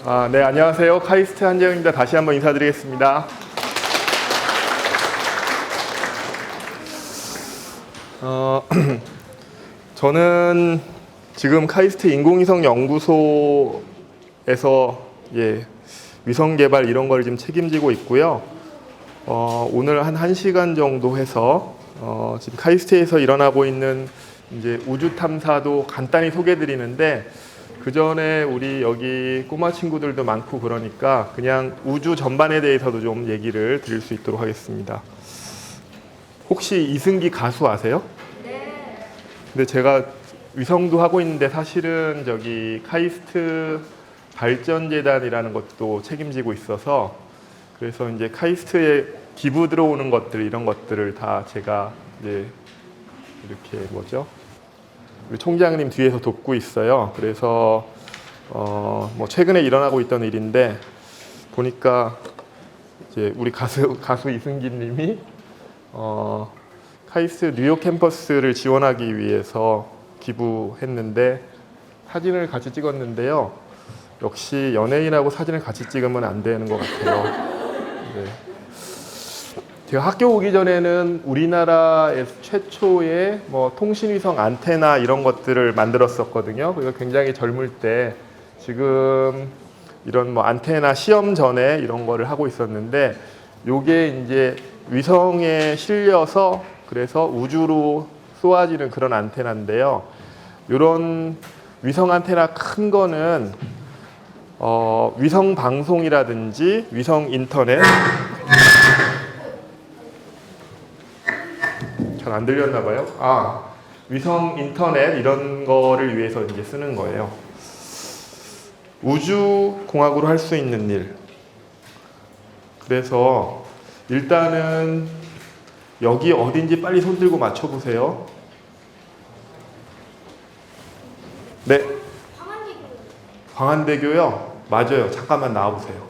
네, 안녕하세요. 카이스트 한재영입니다. 다시 한번 인사드리겠습니다. 저는 지금 카이스트 인공위성 연구소에서 위성 개발 이런 걸 지금 책임지고 있고요. 오늘 한 1시간 정도 해서 지금 카이스트에서 일어나고 있는 이제 우주 탐사도 간단히 소개해 드리는데, 그 전에 우리 여기 꼬마 친구들도 많고 그러니까 그냥 우주 전반에 대해서도 좀 얘기를 드릴 수 있도록 하겠습니다. 혹시 이승기 가수 아세요? 네. 근데 제가 위성도 하고 있는데 사실은 저기 카이스트 발전재단이라는 것도 책임지고 있어서, 그래서 이제 카이스트에 기부 들어오는 것들 이런 것들을 다 제가 이제 이렇게 우리 총장님 뒤에서 돕고 있어요. 그래서 뭐 최근에 일어나고 있던 일인데, 보니까 이제 우리 가수 이승기님이 카이스트 뉴욕 캠퍼스를 지원하기 위해서 기부했는데 사진을 같이 찍었는데요. 역시 연예인하고 사진을 같이 찍으면 안 되는 것 같아요. 네. 제가 학교 오기 전에는 우리나라에서 최초의 뭐 통신위성 안테나 이런 것들을 만들었었거든요. 그리고 굉장히 젊을 때 지금 이런 뭐 안테나 시험 전에 이런 거를 하고 있었는데, 요게 이제 위성에 실려서 그래서 우주로 쏘아지는 그런 안테나인데요. 이런 위성 안테나 큰 거는 위성 방송이라든지 위성 인터넷, 잘 안 들렸나 봐요. 위성 인터넷 이런 거를 위해서 이제 쓰는 거예요. 우주 공학으로 할 수 있는 일. 그래서 일단은 여기 어딘지 빨리 손 들고 맞춰 보세요. 네. 광안대교요? 맞아요. 잠깐만 나와 보세요.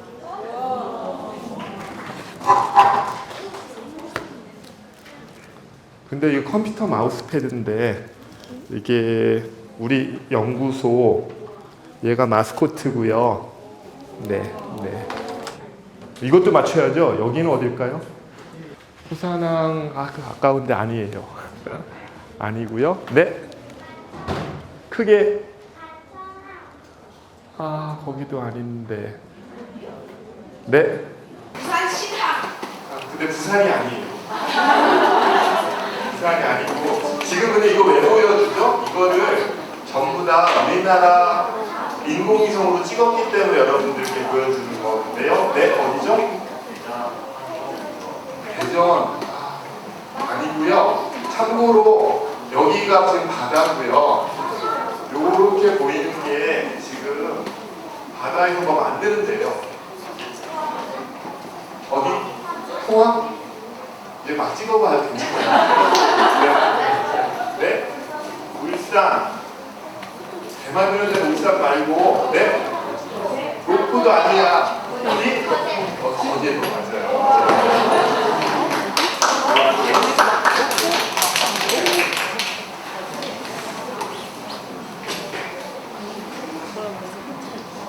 근데 이거 컴퓨터 마우스패드인데, 이게 우리 연구소 얘가 마스코트고요. 네. 이것도 맞춰야죠. 여기는 어딜까요? 후산항, 아까운데 아니에요. 아니고요. 네. 크게. 거기도 아닌데. 네. 부산시당. 근데 부산이 아니에요. 부산이 아니고, 지금 근데 이거 왜 보여주죠? 이거를 전부 다 우리나라 인공위성으로 찍었기 때문에 여러분들께 보여주는 건데요. 네, 어디죠? 대전. 아니고요. 참고로 여기가 지금 바다고요. 요렇게 보이는 게 지금 바다에서 뭐 만드는 데요. 어디? 포항? 이제 막 찍어봐야 됩니다. 네? 울산. 대만으로 된 울산 말고, 네? 로프도 아니야. 어디? 거제도 맞아요.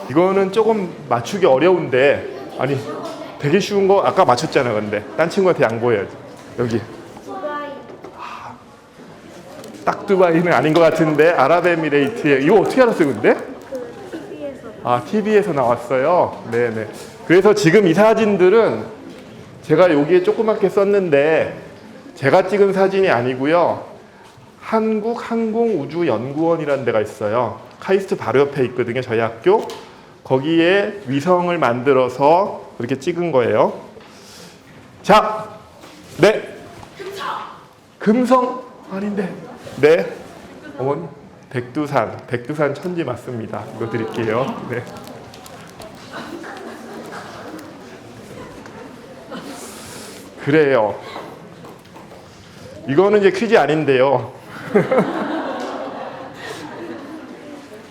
이거는 조금 맞추기 어려운데, 아니 되게 쉬운 거 아까 맞췄잖아. 근데 딴 친구한테 양보해야지. 여기 딱 두바이는 아닌 것 같은데, 아랍에미레이트에. 이거 어떻게 알았어요 근데? TV에서 나왔어요. 네네. 그래서 지금 이 사진들은 제가 여기에 조그맣게 썼는데 제가 찍은 사진이 아니고요. 한국항공우주연구원이라는 데가 있어요. 카이스트 바로 옆에 있거든요. 저희 학교. 거기에 위성을 만들어서 그렇게 찍은 거예요. 자, 네. 금성 아닌데. 네. 어머니. 백두산 천지 맞습니다. 이거 드릴게요. 네. 그래요. 이거는 이제 퀴즈 아닌데요.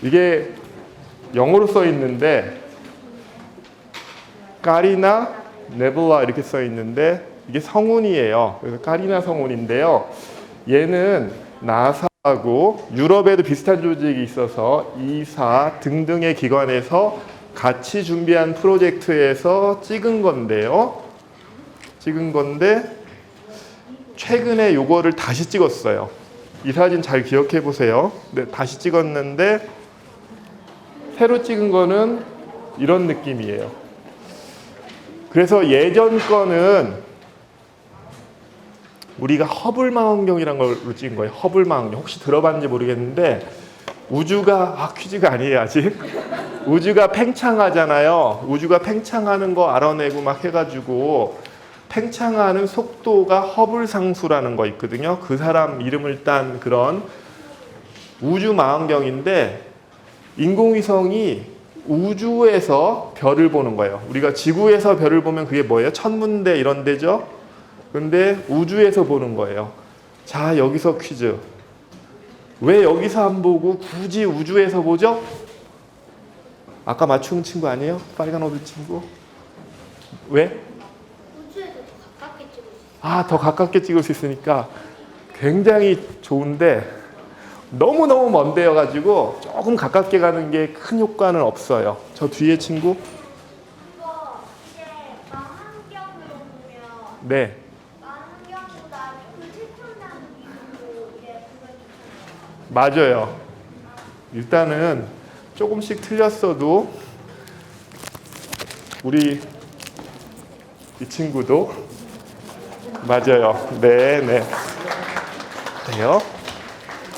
이게 영어로 써 있는데 까리나 네블라 이렇게 써 있는데, 이게 성운이에요. 그래서 까리나 성운인데요. 얘는 나사하고 유럽에도 비슷한 조직이 있어서 이사 등등의 기관에서 같이 준비한 프로젝트에서 찍은 건데요. 최근에 요거를 다시 찍었어요. 이 사진 잘 기억해 보세요. 네, 다시 찍었는데 새로 찍은 거는 이런 느낌이에요. 그래서 예전 거는 우리가 허블 망원경이라는 걸로 찍은 거예요. 허블 망원경. 혹시 들어봤는지 모르겠는데 우주가 퀴즈가 아니에요 아직. 우주가 팽창하잖아요. 우주가 팽창하는 거 알아내고 막 해가지고 팽창하는 속도가 허블 상수라는 거 있거든요. 그 사람 이름을 딴 그런 우주 망원경인데 인공위성이 우주에서 별을 보는 거예요. 우리가 지구에서 별을 보면 그게 뭐예요? 천문대 이런 데죠. 근데 우주에서 보는 거예요. 자, 여기서 퀴즈. 왜 여기서 안 보고 굳이 우주에서 보죠? 아까 맞춘 친구 아니에요? 빨간 옷 친구? 왜? 우주에서 더 가깝게 찍을 수 있어요. 더 가깝게 찍을 수 있으니까 굉장히 좋은데 너무너무 먼데여 가지고 조금 가깝게 가는 게 큰 효과는 없어요. 저 뒤에 친구? 그거 이제 망원경으로 보면 네. 망원경보다 조금 최첨단 기술로 이제 보여주잖아요. 맞아요. 일단은 조금씩 틀렸어도 우리 이 친구도 맞아요. 네, 네. 돼요.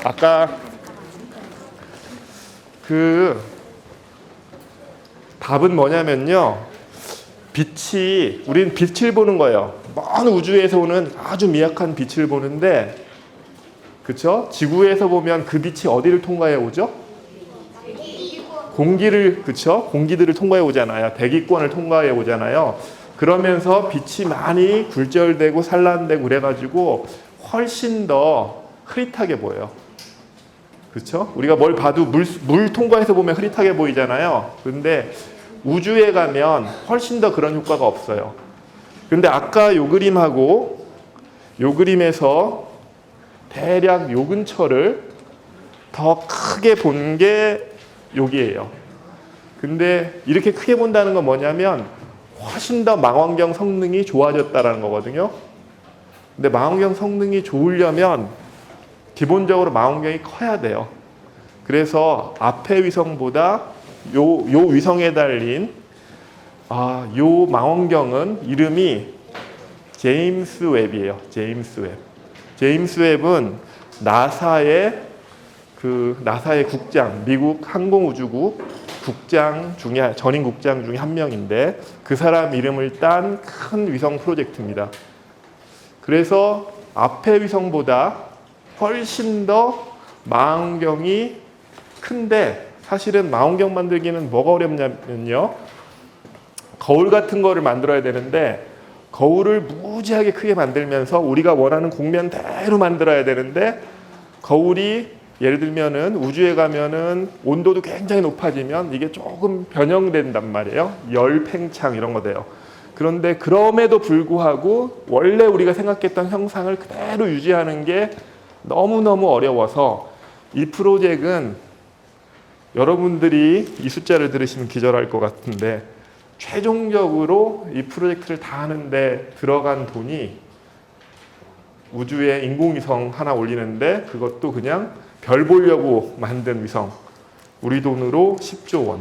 아까 그 답은 뭐냐면요. 우린 빛을 보는 거예요. 먼 우주에서 오는 아주 미약한 빛을 보는데, 그쵸? 지구에서 보면 그 빛이 어디를 통과해 오죠? 그쵸? 공기들을 통과해 오잖아요. 대기권을 통과해 오잖아요. 그러면서 빛이 많이 굴절되고 산란되고 그래가지고 훨씬 더 흐릿하게 보여요. 그렇죠? 우리가 뭘 봐도 물 통과해서 보면 흐릿하게 보이잖아요. 근데 우주에 가면 훨씬 더 그런 효과가 없어요. 근데 아까 요 그림하고 요 그림에서 대략 요 근처를 더 크게 본 게 여기예요. 근데 이렇게 크게 본다는 건 뭐냐면 훨씬 더 망원경 성능이 좋아졌다는 거거든요. 근데 망원경 성능이 좋으려면 기본적으로 망원경이 커야 돼요. 그래서 앞에 위성보다 요 위성에 달린 요 망원경은 이름이 제임스 웹이에요. 제임스 웹. 제임스 웹은 나사의 국장, 미국 항공우주국 국장 중에 전임 국장 중에 한 명인데 그 사람 이름을 딴 큰 위성 프로젝트입니다. 그래서 앞에 위성보다 훨씬 더 망원경이 큰데 사실은 망원경 만들기는 뭐가 어렵냐면요. 거울 같은 거를 만들어야 되는데 거울을 무지하게 크게 만들면서 우리가 원하는 곡면대로 만들어야 되는데 거울이 예를 들면은 우주에 가면은 온도도 굉장히 높아지면 이게 조금 변형된단 말이에요. 열 팽창 이런 거 돼요. 그런데 그럼에도 불구하고 원래 우리가 생각했던 형상을 그대로 유지하는 게 너무너무 어려워서 이 프로젝트는 여러분들이 이 숫자를 들으시면 기절할 것 같은데 최종적으로 이 프로젝트를 다 하는데 들어간 돈이 우주에 인공위성 하나 올리는데 그것도 그냥 별 보려고 만든 위성 우리 돈으로 10조 원.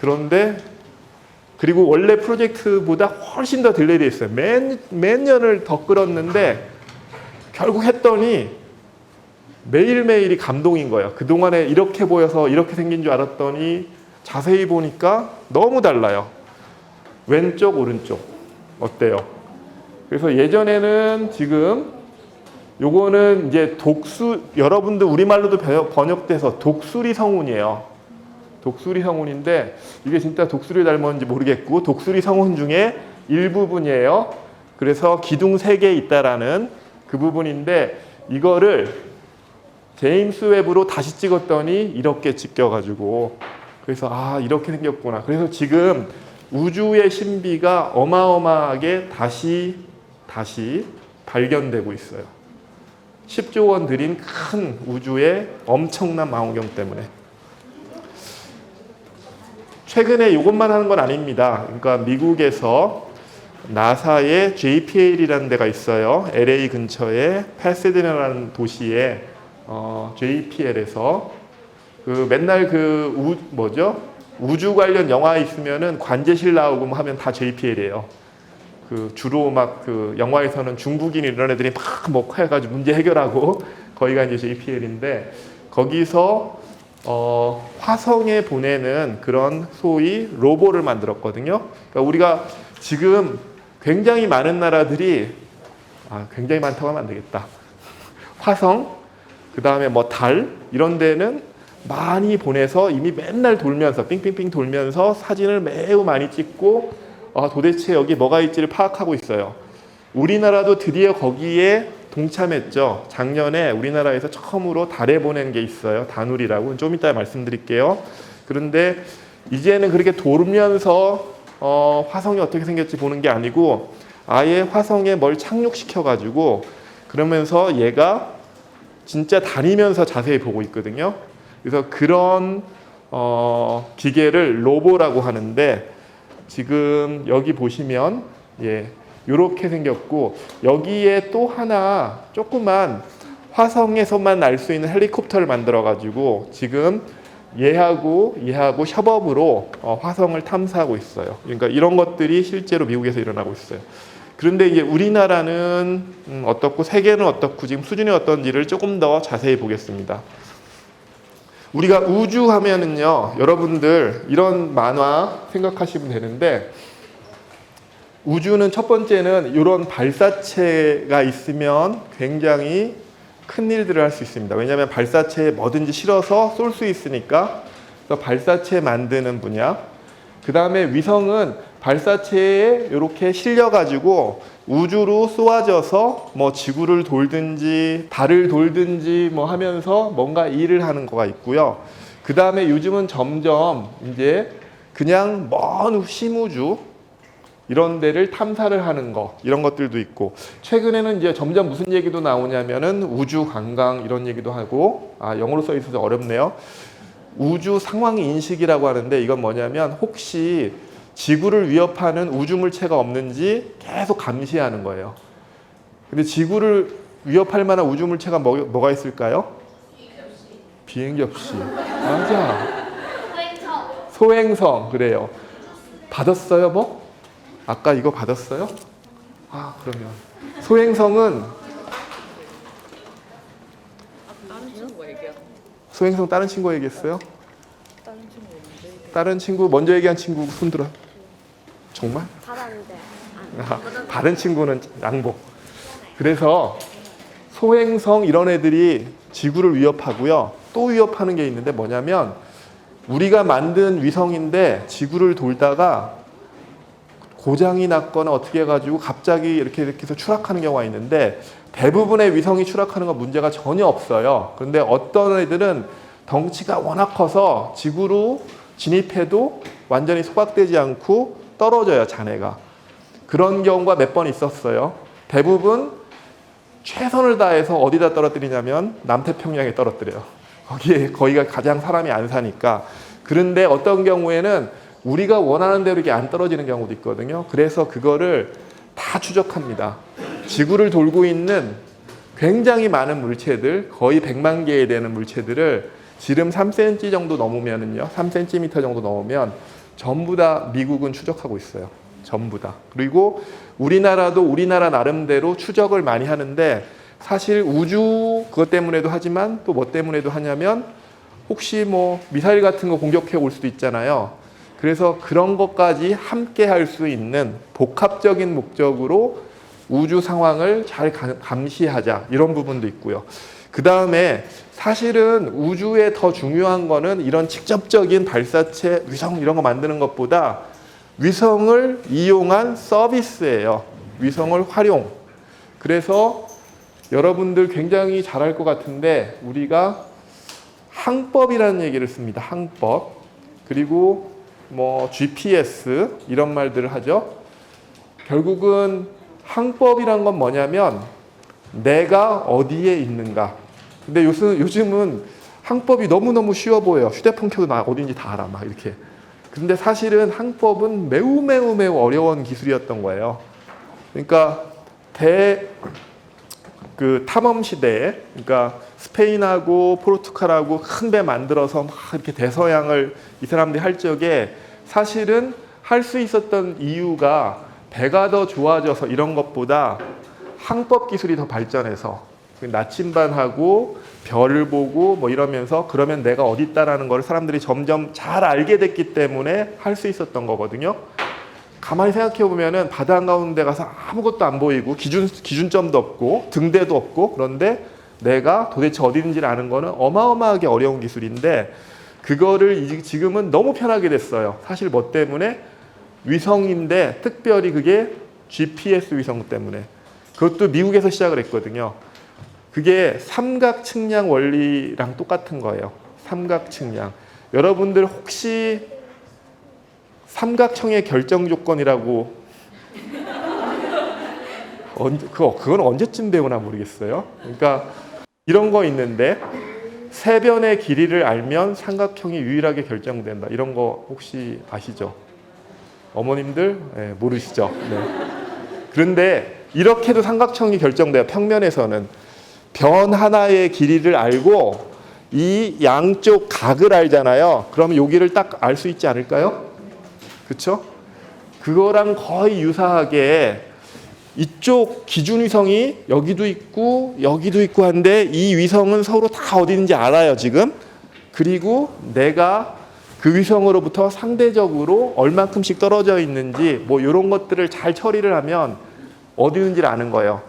그런데 그리고 원래 프로젝트보다 훨씬 더 딜레이돼 있어요. 몇 년을 더 끌었는데 결국 했더니 매일매일이 감동인 거예요. 그동안에 이렇게 보여서 이렇게 생긴 줄 알았더니 자세히 보니까 너무 달라요. 왼쪽, 오른쪽. 어때요? 그래서 예전에는 지금 요거는 이제 여러분들 우리말로도 번역돼서 독수리 성운이에요. 독수리 성운인데 이게 진짜 독수리 닮았는지 모르겠고 독수리 성운 중에 일부분이에요. 그래서 기둥 3개 있다라는 그 부분인데 이거를 제임스 웹으로 다시 찍었더니 이렇게 찍혀가지고 그래서 이렇게 생겼구나. 그래서 지금 우주의 신비가 어마어마하게 다시 발견되고 있어요. 10조 원 들인 큰 우주의 엄청난 망원경 때문에. 최근에 이것만 하는 건 아닙니다. 그러니까 미국에서 나사의 JPL이라는 데가 있어요. LA 근처에 파세데나라는 도시에 JPL에서 그 맨날 우주 관련 영화 있으면은 관제실 나오고 뭐 하면 다 JPL이에요. 그 주로 막 그 영화에서는 중국인 이런 애들이 막 해가지고 문제 해결하고 거기가 이제 JPL인데 거기서 화성에 보내는 그런 소위 로봇을 만들었거든요. 그러니까 우리가 지금 굉장히 많은 나라들이 굉장히 많다고 하면 안 되겠다. 화성, 그 다음에 뭐 달 이런 데는 많이 보내서 이미 맨날 돌면서 삥삥삥 돌면서 사진을 매우 많이 찍고 도대체 여기 뭐가 있지를 파악하고 있어요. 우리나라도 드디어 거기에 동참했죠. 작년에 우리나라에서 처음으로 달에 보낸 게 있어요. 다누리라고. 좀 이따 말씀드릴게요. 그런데 이제는 그렇게 돌면서 화성이 어떻게 생겼지 보는 게 아니고 아예 화성에 뭘 착륙시켜가지고 그러면서 얘가 진짜 다니면서 자세히 보고 있거든요. 그래서 그런 기계를 로보라고 하는데 지금 여기 보시면 이렇게 생겼고 여기에 또 하나 조그만 화성에서만 날 수 있는 헬리콥터를 만들어 가지고 지금 얘하고 협업으로 화성을 탐사하고 있어요. 그러니까 이런 것들이 실제로 미국에서 일어나고 있어요. 그런데 이제 우리나라는 어떻고 세계는 어떻고 지금 수준이 어떤지를 조금 더 자세히 보겠습니다. 우리가 우주 하면은요, 여러분들 이런 만화 생각하시면 되는데 우주는 첫 번째는 이런 발사체가 있으면 굉장히 큰 일들을 할 수 있습니다. 왜냐하면 발사체에 뭐든지 실어서 쏠 수 있으니까. 그래서 발사체 만드는 분야. 그 다음에 위성은 발사체에 이렇게 실려가지고 우주로 쏘아져서 뭐 지구를 돌든지 달을 돌든지 뭐 하면서 뭔가 일을 하는 거가 있고요. 그 다음에 요즘은 점점 이제 그냥 먼 심우주 이런 데를 탐사를 하는 거 이런 것들도 있고 최근에는 이제 점점 무슨 얘기도 나오냐면은 우주 관광 이런 얘기도 하고 영어로 써 있어서 어렵네요. 우주 상황 인식이라고 하는데 이건 뭐냐면 혹시 지구를 위협하는 우주 물체가 없는지 계속 감시하는 거예요. 근데 지구를 위협할 만한 우주 물체가 뭐가 있을까요? 비행기 없이. 맞아. 소행성 그래요. 받았어요 뭐? 아까 이거 받았어요? 그러면 소행성은 소행성 다른 친구가 얘기했어요? 다른 친구 먼저 얘기한 친구 손 들어. 정말? 받았는데. 다른 친구는 양복. 그래서 소행성 이런 애들이 지구를 위협하고요. 또 위협하는 게 있는데 뭐냐면 우리가 만든 위성인데 지구를 돌다가 고장이 났거나 어떻게 해가지고 갑자기 이렇게 해서 추락하는 경우가 있는데 대부분의 위성이 추락하는 건 문제가 전혀 없어요. 그런데 어떤 애들은 덩치가 워낙 커서 지구로 진입해도 완전히 소각되지 않고 떨어져요, 자네가. 그런 경우가 몇 번 있었어요. 대부분 최선을 다해서 어디다 떨어뜨리냐면 남태평양에 떨어뜨려요. 거기가 가장 사람이 안 사니까. 그런데 어떤 경우에는 우리가 원하는 대로 이게 안 떨어지는 경우도 있거든요. 그래서 그거를 다 추적합니다. 지구를 돌고 있는 굉장히 많은 물체들, 거의 100만 개에 되는 물체들을 지름 3cm 정도 넘으면은요, 3cm 정도 넘으면 전부 다 미국은 추적하고 있어요. 전부 다. 그리고 우리나라도 우리나라 나름대로 추적을 많이 하는데 사실 우주 그것 때문에도 하지만 또 뭐 때문에도 하냐면 혹시 뭐 미사일 같은 거 공격해 올 수도 있잖아요. 그래서 그런 것까지 함께 할 수 있는 복합적인 목적으로 우주 상황을 잘 감시하자 이런 부분도 있고요. 그 다음에 사실은 우주에 더 중요한 거는 이런 직접적인 발사체, 위성 이런 거 만드는 것보다 위성을 이용한 서비스예요. 위성을 활용. 그래서 여러분들 굉장히 잘할 것 같은데 우리가 항법이라는 얘기를 씁니다. 항법. 그리고 뭐 GPS 이런 말들을 하죠. 결국은 항법이란 건 뭐냐면 내가 어디에 있는가. 근데 요즘은 항법이 너무너무 쉬워 보여요. 휴대폰 켜도 나 어딘지 다 알아. 막 이렇게. 근데 사실은 항법은 매우 매우 매우 어려운 기술이었던 거예요. 그러니까 그 탐험 시대에, 그러니까 스페인하고 포르투갈하고 큰 배 만들어서 막 이렇게 대서양을 이 사람들이 할 적에 사실은 할 수 있었던 이유가 배가 더 좋아져서 이런 것보다 항법 기술이 더 발전해서 나침반하고 별을 보고 뭐 이러면서 그러면 내가 어디 있다라는 걸 사람들이 점점 잘 알게 됐기 때문에 할 수 있었던 거거든요. 가만히 생각해 보면은 바다 한가운데 가서 아무것도 안 보이고 기준점도 없고 등대도 없고 그런데 내가 도대체 어디 있는지를 아는 거는 어마어마하게 어려운 기술인데 그거를 지금은 너무 편하게 됐어요. 사실 뭐 때문에? 위성인데 특별히 그게 GPS 위성 때문에. 그것도 미국에서 시작을 했거든요. 그게 삼각 측량 원리랑 똑같은 거예요. 삼각 측량. 여러분들 혹시 삼각형의 결정 조건이라고 그건 언제쯤 배우나 모르겠어요. 그러니까 이런 거 있는데 세변의 길이를 알면 삼각형이 유일하게 결정된다. 이런 거 혹시 아시죠? 어머님들 네, 모르시죠? 네. 그런데 이렇게도 삼각형이 결정돼요. 평면에서는 변 하나의 길이를 알고 이 양쪽 각을 알잖아요. 그러면 여기를 딱 알 수 있지 않을까요? 그렇죠? 그거랑 거의 유사하게 이쪽 기준 위성이 여기도 있고 한데 이 위성은 서로 다 어디 있는지 알아요, 지금. 그리고 내가 그 위성으로부터 상대적으로 얼만큼씩 떨어져 있는지 뭐 이런 것들을 잘 처리를 하면 어디 있는지를 아는 거예요.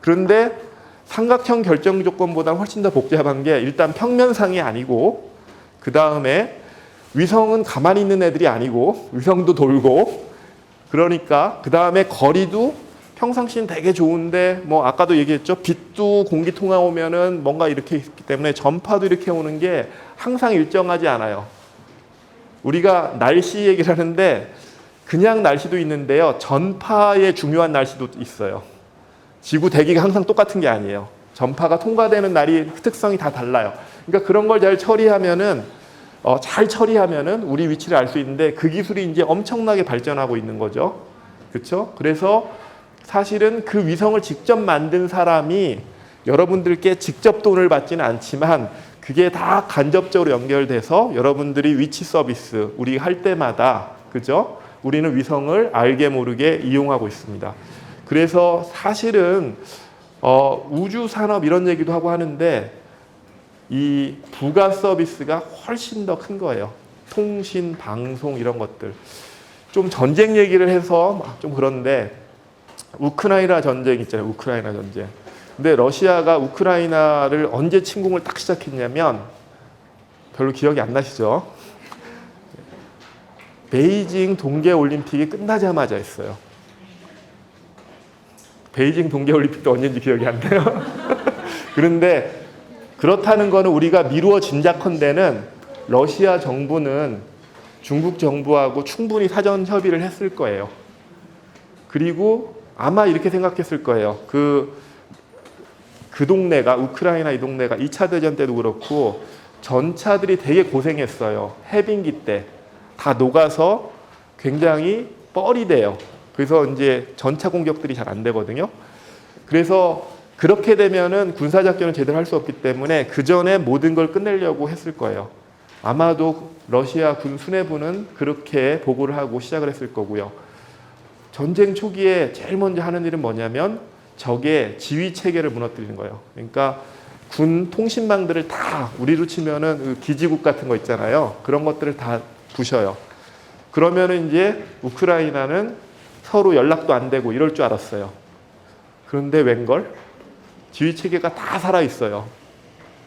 그런데 삼각형 결정 조건보다 훨씬 더 복잡한 게 일단 평면상이 아니고 그 다음에 위성은 가만히 있는 애들이 아니고 위성도 돌고 그러니까 그 다음에 거리도 평상시는 되게 좋은데 뭐 아까도 얘기했죠. 빛도 공기 통하 오면은 뭔가 이렇게 있기 때문에 전파도 이렇게 오는 게 항상 일정하지 않아요. 우리가 날씨 얘기를 하는데 그냥 날씨도 있는데요. 전파의 중요한 날씨도 있어요. 지구 대기가 항상 똑같은 게 아니에요. 전파가 통과되는 날이 특성이 다 달라요. 그러니까 그런 걸 잘 처리하면은 우리 위치를 알 수 있는데 그 기술이 이제 엄청나게 발전하고 있는 거죠. 그렇죠? 그래서 사실은 그 위성을 직접 만든 사람이 여러분들께 직접 돈을 받지는 않지만 그게 다 간접적으로 연결돼서 여러분들이 위치 서비스 우리 할 때마다 그죠? 우리는 위성을 알게 모르게 이용하고 있습니다. 그래서 사실은 우주 산업 이런 얘기도 하고 하는데 이 부가 서비스가 훨씬 더 큰 거예요. 통신, 방송 이런 것들. 좀 전쟁 얘기를 해서 좀 그런데 우크라이나 전쟁 있잖아요. 우크라이나 전쟁. 근데 러시아가 우크라이나를 언제 침공을 딱 시작했냐면 별로 기억이 안 나시죠? 베이징 동계올림픽이 끝나자마자 했어요. 베이징 동계올림픽도 언제인지 기억이 안 나요. 그런데 그렇다는 거는 우리가 미루어 짐작컨대는 러시아 정부는 중국 정부하고 충분히 사전 협의를 했을 거예요. 그리고 아마 이렇게 생각했을 거예요. 그 동네가 우크라이나 이 동네가 2차 대전 때도 그렇고 전차들이 되게 고생했어요. 해빙기 때 다 녹아서 굉장히 뻘이 돼요. 그래서 이제 전차 공격들이 잘 안 되거든요. 그래서 그렇게 되면은 군사작전을 제대로 할 수 없기 때문에 그 전에 모든 걸 끝내려고 했을 거예요. 아마도 러시아 군 수뇌부는 그렇게 보고를 하고 시작을 했을 거고요. 전쟁 초기에 제일 먼저 하는 일은 뭐냐면 적의 지휘 체계를 무너뜨리는 거예요. 그러니까 군 통신망들을 다 우리로 치면은 기지국 같은 거 있잖아요. 그런 것들을 다 부셔요. 그러면은 이제 우크라이나는 서로 연락도 안 되고 이럴 줄 알았어요. 그런데 웬걸? 지휘 체계가 다 살아 있어요.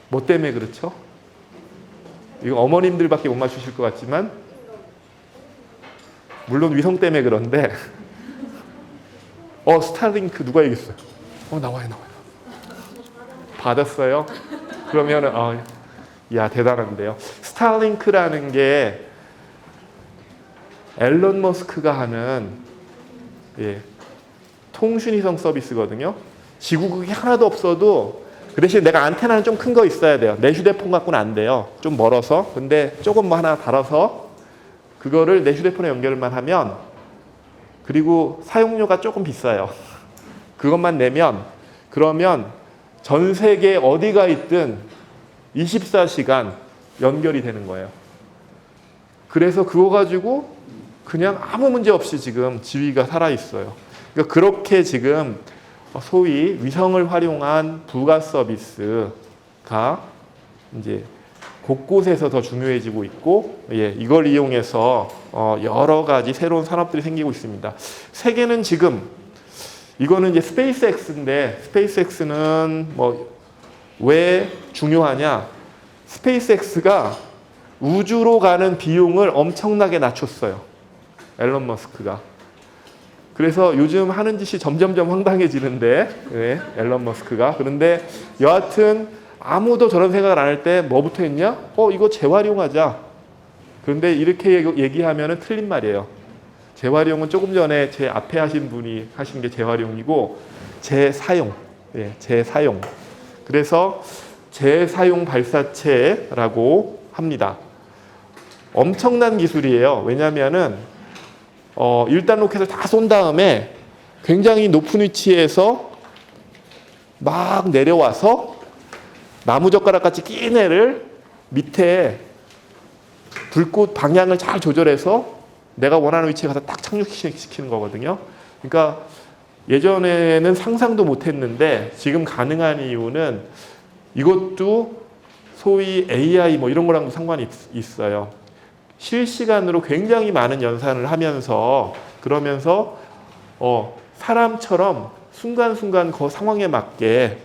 뭐 때문에 그렇죠? 이거 어머님들밖에 못 맞추실 것 같지만 물론 위성 때문에 그런데 스타링크 누가 얘기했어요? 나와요. 받았어요? 그러면은 야 대단한데요. 스타링크라는 게 앨런 머스크가 하는 통신위성 서비스거든요. 지구국이 하나도 없어도 그 대신 내가 안테나는 좀 큰 거 있어야 돼요. 내 휴대폰 갖고는 안 돼요. 좀 멀어서. 근데 조금 뭐 하나 달아서 그거를 내 휴대폰에 연결만 하면, 그리고 사용료가 조금 비싸요. 그것만 내면, 그러면 전 세계 어디가 있든 24시간 연결이 되는 거예요. 그래서 그거 가지고 그냥 아무 문제 없이 지금 지위가 살아있어요. 그러니까 그렇게 지금 소위 위성을 활용한 부가 서비스가 이제 곳곳에서 더 중요해지고 있고, 이걸 이용해서 여러 가지 새로운 산업들이 생기고 있습니다. 세계는 지금, 이거는 이제 스페이스X인데, 스페이스X는 뭐 왜 중요하냐? 스페이스X가 우주로 가는 비용을 엄청나게 낮췄어요. 앨런 머스크가. 그래서 요즘 하는 짓이 점점점 황당해지는데, 앨런 머스크가. 그런데 여하튼 아무도 저런 생각을 안 할 때 뭐부터 했냐? 이거 재활용하자. 그런데 이렇게 얘기하면 틀린 말이에요. 재활용은 조금 전에 제 앞에 하신 분이 하신 게 재활용이고, 재사용. 재사용. 그래서 재사용 발사체라고 합니다. 엄청난 기술이에요. 왜냐하면은 일단 로켓을 다 쏜 다음에 굉장히 높은 위치에서 막 내려와서 나무젓가락 같이 낀 애를 밑에 불꽃 방향을 잘 조절해서 내가 원하는 위치에 가서 딱 착륙시키는 거거든요. 그러니까 예전에는 상상도 못했는데 지금 가능한 이유는 이것도 소위 AI 뭐 이런 거랑도 상관이 있어요. 실시간으로 굉장히 많은 연산을 하면서 그러면서 사람처럼 순간순간 그 상황에 맞게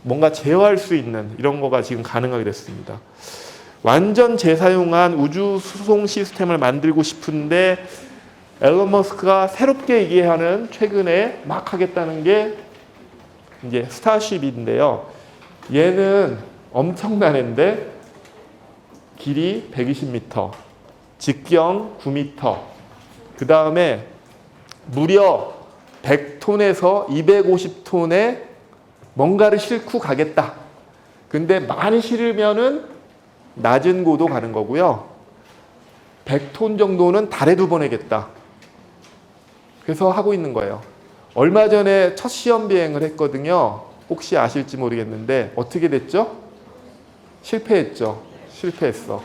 뭔가 제어할 수 있는 이런 거가 지금 가능하게 됐습니다. 완전 재사용한 우주 수송 시스템을 만들고 싶은데 앨런 머스크가 새롭게 얘기하는 최근에 막 하겠다는 게 이제 스타쉽인데요. 얘는 엄청난 애인데 길이 120m, 직경 9m, 그 다음에 무려 100톤에서 250톤의 뭔가를 싣고 가겠다. 근데 많이 실으면은 낮은 고도 가는 거고요. 100톤 정도는 달에도 보내겠다. 그래서 하고 있는 거예요. 얼마 전에 첫 시험 비행을 했거든요. 혹시 아실지 모르겠는데 어떻게 됐죠? 실패했죠. 실패했어.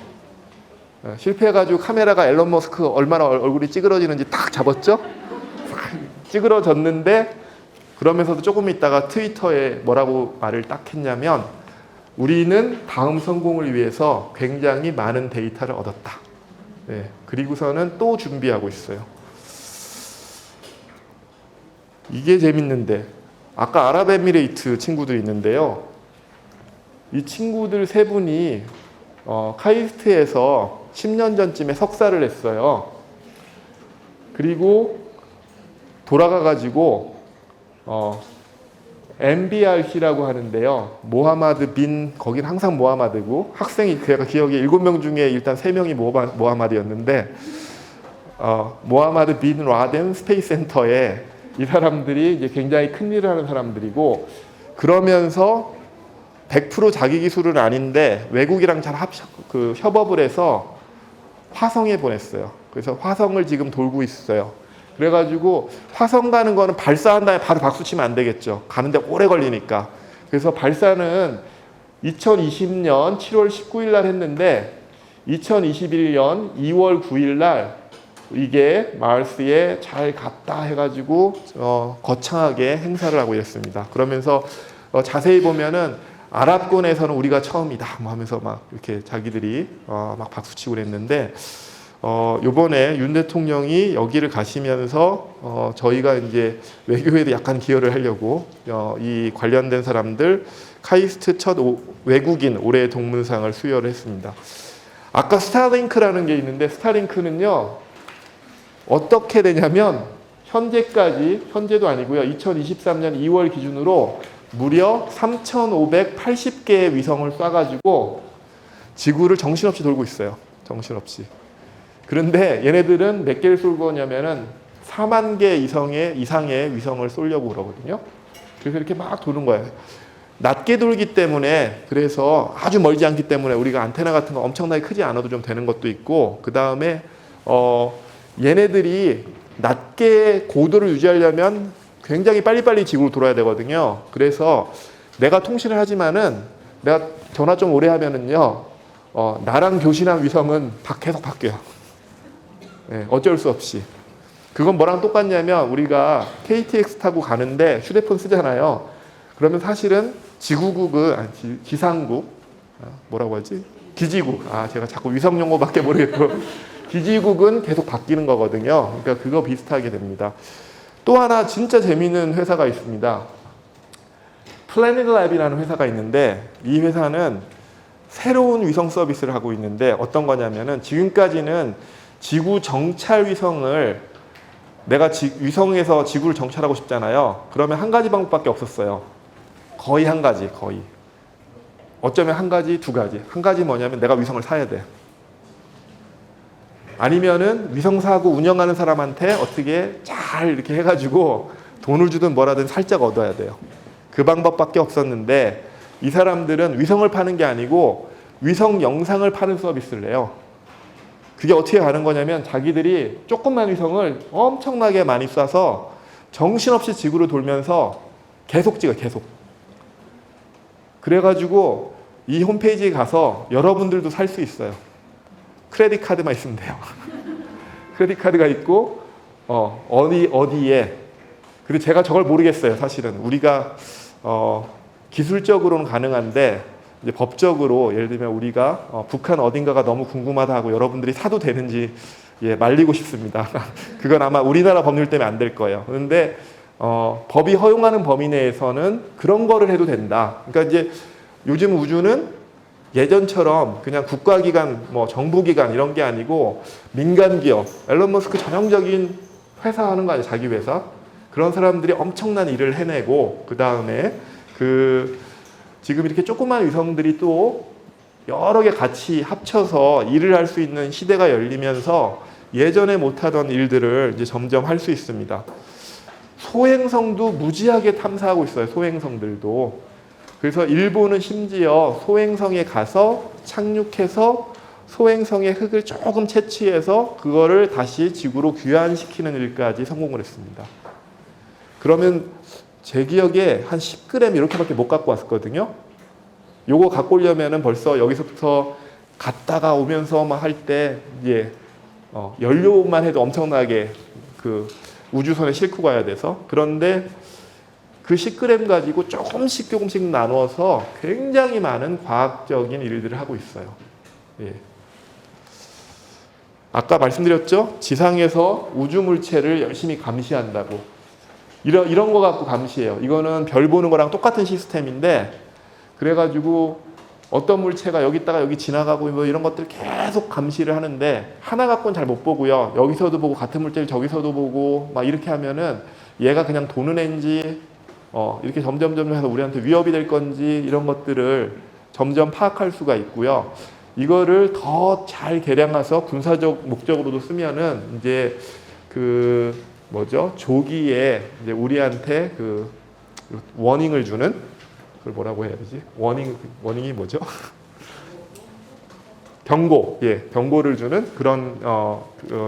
실패해가지고 카메라가 앨런 머스크 얼마나 얼굴이 찌그러지는지 딱 잡았죠? 찌그러졌는데 그러면서도 조금 있다가 트위터에 뭐라고 말을 딱 했냐면 우리는 다음 성공을 위해서 굉장히 많은 데이터를 얻었다. 그리고서는 또 준비하고 있어요. 이게 재밌는데 아까 아랍에미레이트 친구들이 있는데요. 이 친구들 세 분이 카이스트에서 10년 전쯤에 석사를 했어요. 그리고 돌아가가지고 MBRC라고 하는데요. 모하마드 빈, 거긴 항상 모하마드고 학생이 제가 기억에 7명 중에 일단 3명이 모하마드였는데 모하마드 빈 라덴 스페이스 센터에 이 사람들이 이제 굉장히 큰 일을 하는 사람들이고 그러면서 100% 자기 기술은 아닌데 외국이랑 잘 협업을 해서 화성에 보냈어요. 그래서 화성을 지금 돌고 있어요. 그래가지고 화성 가는 거는 발사한 다음에 바로 박수 치면 안 되겠죠. 가는데 오래 걸리니까. 그래서 발사는 2020년 7월 19일 날 했는데 2021년 2월 9일 날 이게 마르스에 잘 갔다 해가지고 거창하게 행사를 하고 있습니다. 그러면서 자세히 보면은 아랍권에서는 우리가 처음이다 뭐 하면서 막 이렇게 자기들이 막 박수치고 그랬는데 요번에 윤 대통령이 여기를 가시면서 저희가 이제 외교에도 약간 기여를 하려고 이 관련된 사람들 카이스트 첫 외국인 올해의 동문상을 수여를 했습니다. 아까 스타링크라는 게 있는데 스타링크는요 어떻게 되냐면 현재도 아니고요 2023년 2월 기준으로 무려 3,580개의 위성을 쏴가지고 지구를 정신없이 돌고 있어요. 정신없이. 그런데 얘네들은 몇 개를 쏠고 오냐면은 4만 개 이상의 위성을 쏘려고 그러거든요. 그래서 이렇게 막 도는 거예요. 낮게 돌기 때문에 그래서 아주 멀지 않기 때문에 우리가 안테나 같은 거 엄청나게 크지 않아도 좀 되는 것도 있고 그 다음에 얘네들이 낮게 고도를 유지하려면 굉장히 빨리빨리 지구로 돌아야 되거든요. 그래서 내가 통신을 하지만은 내가 전화 좀 오래 하면은요, 나랑 교신한 위성은 계속 바뀌어요. 네, 어쩔 수 없이. 그건 뭐랑 똑같냐면 우리가 KTX 타고 가는데 휴대폰 쓰잖아요. 그러면 사실은 지구국은, 아니, 지상국, 뭐라고 하지? 기지국. 제가 자꾸 위성 용어밖에 모르겠고. 기지국은 계속 바뀌는 거거든요. 그러니까 그거 비슷하게 됩니다. 또 하나 진짜 재미있는 회사가 있습니다. 플래닛 랩이라는 회사가 있는데 이 회사는 새로운 위성 서비스를 하고 있는데 어떤 거냐면은 지금까지는 지구 정찰 위성을 내가 위성에서 지구를 정찰하고 싶잖아요. 그러면 한 가지 방법밖에 없었어요. 거의 한 가지, 거의. 어쩌면 한 가지, 두 가지. 한 가지 뭐냐면 내가 위성을 사야 돼. 아니면은 위성 사고 운영하는 사람한테 어떻게 잘 이렇게 해가지고 돈을 주든 뭐라든 살짝 얻어야 돼요. 그 방법밖에 없었는데 이 사람들은 위성을 파는 게 아니고 위성 영상을 파는 서비스를 내요. 그게 어떻게 가는 거냐면 자기들이 조그만 위성을 엄청나게 많이 쏴서 정신없이 지구를 돌면서 계속 찍어요. 계속. 그래가지고 이 홈페이지에 가서 여러분들도 살 수 있어요. 크레딧 카드만 있으면 돼요. 크레딧 카드가 있고 어디에 그리고 제가 저걸 모르겠어요. 사실은 우리가 기술적으로는 가능한데 이제 법적으로 예를 들면 우리가 북한 어딘가가 너무 궁금하다 하고 여러분들이 사도 되는지 말리고 싶습니다. 그건 아마 우리나라 법률 때문에 안 될 거예요. 그런데 법이 허용하는 범위 내에서는 그런 거를 해도 된다. 그러니까 이제 요즘 우주는 예전처럼 그냥 국가기관, 뭐 정부기관 이런 게 아니고 민간기업, 앨런 머스크 전형적인 회사 하는 거 아니에요, 자기 회사. 그런 사람들이 엄청난 일을 해내고 그 다음에 지금 이렇게 조그만 위성들이 또 여러 개 같이 합쳐서 일을 할 수 있는 시대가 열리면서 예전에 못하던 일들을 이제 점점 할 수 있습니다. 소행성도 무지하게 탐사하고 있어요, 소행성들도. 그래서 일본은 심지어 소행성에 가서 착륙해서 소행성의 흙을 조금 채취해서 그거를 다시 지구로 귀환시키는 일까지 성공을 했습니다. 그러면 제 기억에 한 10g 이렇게밖에 못 갖고 왔었거든요. 요거 갖고 오려면은 벌써 여기서부터 갔다가 오면서 막 할 때 이제 연료만 해도 엄청나게 그 우주선에 싣고 가야 돼서 그런데 그 10g 가지고 조금씩 나누어서 굉장히 많은 과학적인 일들을 하고 있어요. 예. 아까 말씀드렸죠? 지상에서 우주 물체를 열심히 감시한다고. 이런 거 갖고 감시해요. 이거는 별 보는 거랑 똑같은 시스템인데 그래가지고 어떤 물체가 여기 있다가 여기 지나가고 뭐 이런 것들 계속 감시를 하는데 하나 갖고는 잘 못 보고요. 여기서도 보고 같은 물체를 저기서도 보고 막 이렇게 하면은 얘가 그냥 도는 애인지 이렇게 점점 해서 우리한테 위협이 될 건지 이런 것들을 점점 파악할 수가 있고요. 이거를 더 잘 개량해서 군사적 목적으로도 쓰면은 이제 조기에 이제 우리한테 워닝을 주는 그걸 뭐라고 해야 되지? 워닝이 뭐죠? 경고를 주는 그런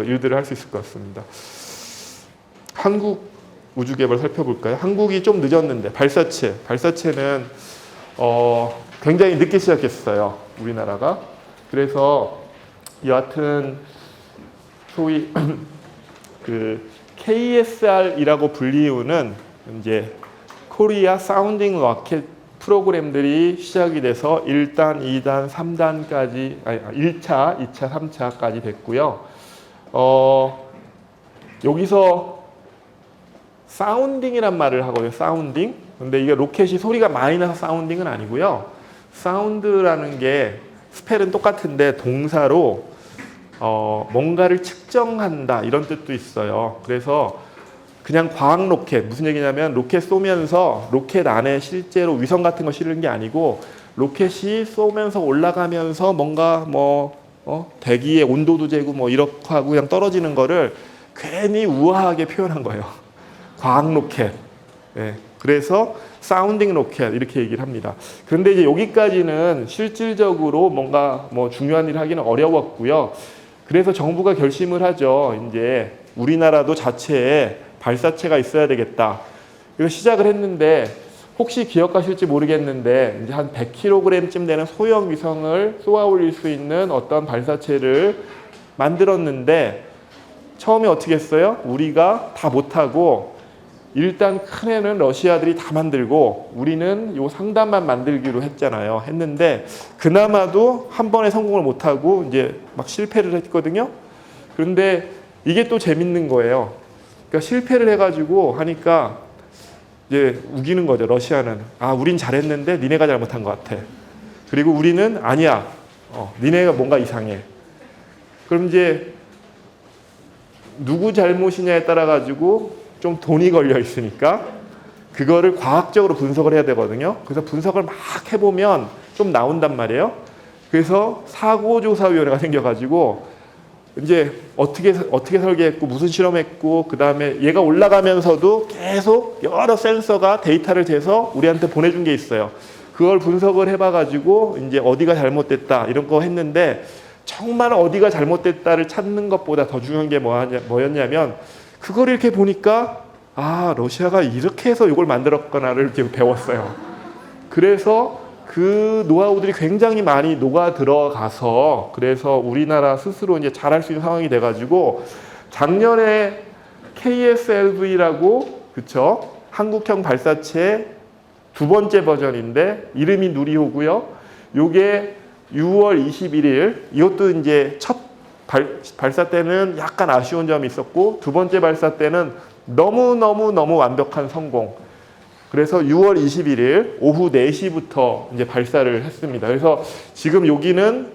일들을 할 수 있을 것 같습니다. 한국 우주 개발 살펴볼까요? 한국이 좀 늦었는데 발사체는 굉장히 늦게 시작했어요. 우리나라가. 그래서 여하튼 소위 KSR이라고 불리우는 이제 코리아 사운딩 로켓 프로그램들이 시작이 돼서 1단, 2단, 3단까지 1차, 2차, 3차까지 됐고요. 여기서 사운딩이란 말을 하거든요. 사운딩. 근데 이게 로켓이 소리가 많이 나서 사운딩은 아니고요. 사운드라는 게 스펠은 똑같은데 동사로 뭔가를 측정한다 이런 뜻도 있어요. 그래서 그냥 과학 로켓 무슨 얘기냐면 로켓 쏘면서 로켓 안에 실제로 위성 같은 거 실은 게 아니고 로켓이 쏘면서 올라가면서 뭔가 대기의 온도도 재고 뭐 이렇게 하고 그냥 떨어지는 거를 괜히 우아하게 표현한 거예요. 과학 로켓. 예, 그래서 사운딩 로켓 이렇게 얘기를 합니다. 그런데 이제 여기까지는 실질적으로 뭔가 중요한 일을 하기는 어려웠고요. 그래서 정부가 결심을 하죠. 이제 우리나라도 자체에 발사체가 있어야 되겠다. 그래서 시작을 했는데 혹시 기억하실지 모르겠는데 이제 한 100kg쯤 되는 소형 위성을 쏘아 올릴 수 있는 어떤 발사체를 만들었는데 처음에 어떻게 했어요? 우리가 다 못하고 일단 큰 애는 러시아들이 다 만들고 우리는 요 상단만 만들기로 했는데 그나마도 한 번에 성공을 못하고 이제 막 실패를 했거든요. 그런데 이게 또 재밌는 거예요. 그러니까 실패를 해가지고 하니까 이제 우기는 거죠. 러시아는 우린 잘했는데 니네가 잘못한 것 같아. 그리고 우리는 아니야. 니네가 뭔가 이상해. 그럼 이제 누구 잘못이냐에 따라 가지고 좀 돈이 걸려 있으니까 그거를 과학적으로 분석을 해야 되거든요. 그래서 분석을 막 해보면 좀 나온단 말이에요. 그래서 사고조사위원회가 생겨가지고 이제 어떻게 설계했고 무슨 실험했고 그 다음에 얘가 올라가면서도 계속 여러 센서가 데이터를 재서 우리한테 보내준 게 있어요. 그걸 분석을 해봐가지고 이제 어디가 잘못됐다 이런 거 했는데 정말 어디가 잘못됐다를 찾는 것보다 더 중요한 게 뭐였냐면 그걸 이렇게 보니까 러시아가 이렇게 해서 이걸 만들었구나를 이렇게 배웠어요. 그래서 그 노하우들이 굉장히 많이 녹아 들어가서 그래서 우리나라 스스로 이제 잘할 수 있는 상황이 돼가지고 작년에 KSLV라고 그쵸 한국형 발사체 두 번째 버전인데 이름이 누리호고요. 요게 6월 21일 이것도 이제 첫 발사 때는 약간 아쉬운 점이 있었고 두 번째 발사 때는 너무 완벽한 성공. 그래서 6월 21일 오후 4시부터 이제 발사를 했습니다. 그래서 지금 여기는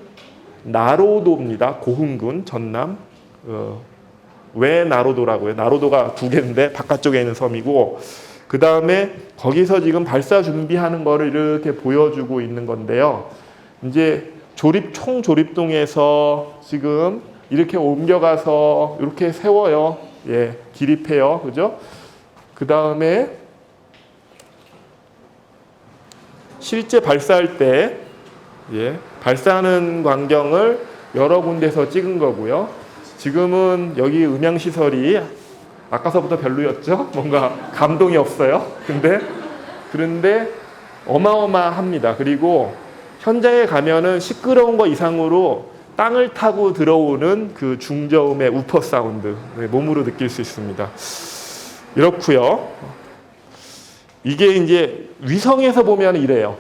나로도입니다. 고흥군 전남. 왜 나로도라고요? 나로도가 두 개인데 바깥쪽에 있는 섬이고 그 다음에 거기서 지금 발사 준비하는 거를 이렇게 보여주고 있는 건데요. 이제 총 조립동에서 지금 이렇게 옮겨가서 이렇게 세워요. 예, 기립해요. 그죠? 그 다음에 실제 발사할 때 발사하는 광경을 여러 군데서 찍은 거고요. 지금은 여기 음향시설이 아까서부터 별로였죠? 뭔가 감동이 없어요. 그런데 어마어마합니다. 그리고 현장에 가면은 시끄러운 거 이상으로 땅을 타고 들어오는 그 중저음의 우퍼 사운드 몸으로 느낄 수 있습니다. 이렇고요. 이게 이제 위성에서 보면 이래요.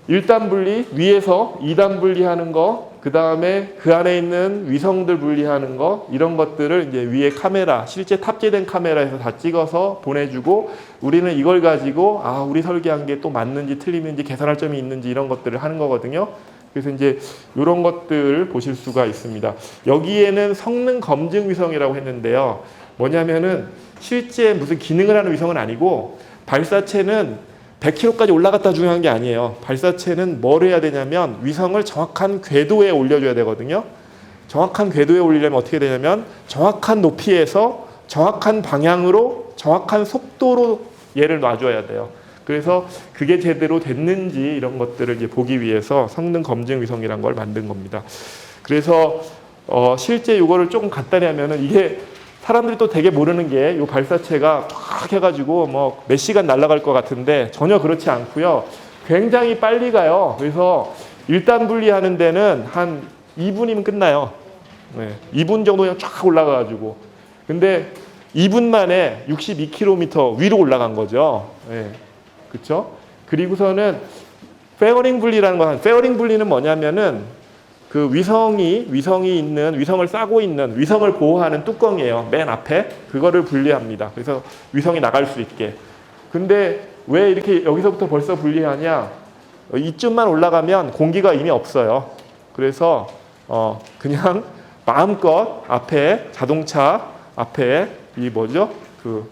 1단 분리 위에서 2단 분리하는 거, 그 다음에 그 안에 있는 위성들 분리하는 거 이런 것들을 이제 위에 카메라 실제 탑재된 카메라에서 다 찍어서 보내주고 우리는 이걸 가지고 우리 설계한 게 또 맞는지 틀리는지 개선할 점이 있는지 이런 것들을 하는 거거든요. 그래서 이제 이런 것들 보실 수가 있습니다. 여기에는 성능 검증 위성이라고 했는데요. 뭐냐면은 실제 무슨 기능을 하는 위성은 아니고 발사체는 100km까지 올라갔다 중요한 게 아니에요. 발사체는 뭘 해야 되냐면 위성을 정확한 궤도에 올려줘야 되거든요. 정확한 궤도에 올리려면 어떻게 되냐면 정확한 높이에서 정확한 방향으로 정확한 속도로 얘를 놔줘야 돼요. 그래서 그게 제대로 됐는지 이런 것들을 이제 보기 위해서 성능 검증 위성이라는 걸 만든 겁니다. 그래서 실제 이거를 조금 간단히 하면은 이게 사람들이 또 되게 모르는 게 이 발사체가 팍 해가지고 뭐 몇 시간 날아갈 것 같은데 전혀 그렇지 않고요. 굉장히 빨리 가요. 그래서 1단 분리하는 데는 한 2분이면 끝나요. 2분 정도 그냥 쫙 올라가가지고. 근데 2분 만에 62km 위로 올라간 거죠. 그렇죠? 그리고서는 페어링 분리라는 거, 페어링 분리는 뭐냐면은 그 위성을 싸고 있는 위성을 보호하는 뚜껑이에요. 맨 앞에 그거를 분리합니다. 그래서 위성이 나갈 수 있게. 근데 왜 이렇게 여기서부터 벌써 분리하냐? 이쯤만 올라가면 공기가 이미 없어요. 그래서 그냥 마음껏 앞에 자동차 앞에 그